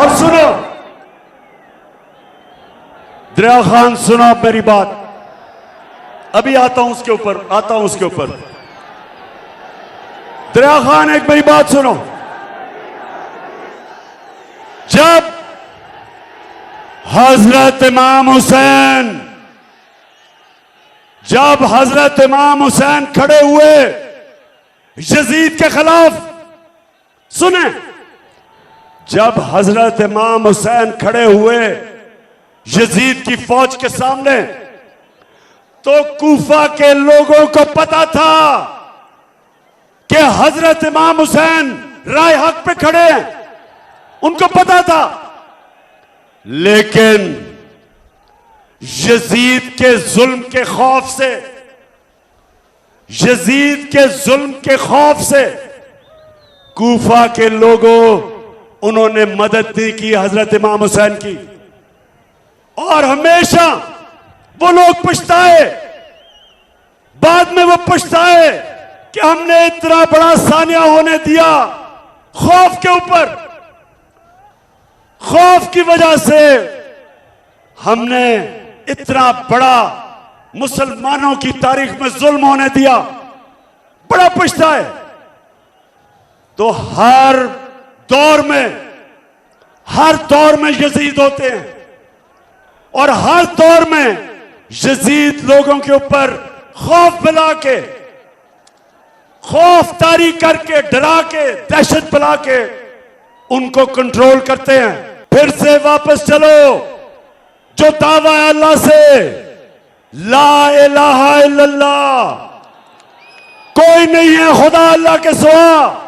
और सुनो दरिया खान, सुनो आप मेरी बात, अभी आता हूं उसके ऊपर। दरिया खान, एक मेरी बात सुनो। जब हजरत इमाम हुसैन खड़े हुए यजीद के खिलाफ, सुने, जब हजरत इमाम हुसैन खड़े हुए यजीद की फौज के सामने, तो कूफा के लोगों को पता था कि हजरत इमाम हुसैन राय हक पे खड़े हैं, उनको पता था। लेकिन यजीद के जुल्म के खौफ से कूफा के लोगों, उन्होंने मदद नहीं की हजरत इमाम हुसैन की। और हमेशा वो लोग पछताए, बाद में वो पछताए कि हमने इतना बड़ा सानिया होने दिया। खौफ के ऊपर, खौफ की वजह से हमने इतना बड़ा मुसलमानों की तारीख में जुल्म होने दिया, बड़ा पछताए। तो हर दौर में यजीद होते हैं, और हर दौर में यजीद लोगों के ऊपर खौफ फैला के, खौफ तारी करके, डरा के, दहशत फैला के उनको कंट्रोल करते हैं। फिर से वापस चलो, जो दावा है अल्लाह से, ला इलाहा इल्लल्लाह, कोई नहीं है खुदा अल्लाह के सिवा।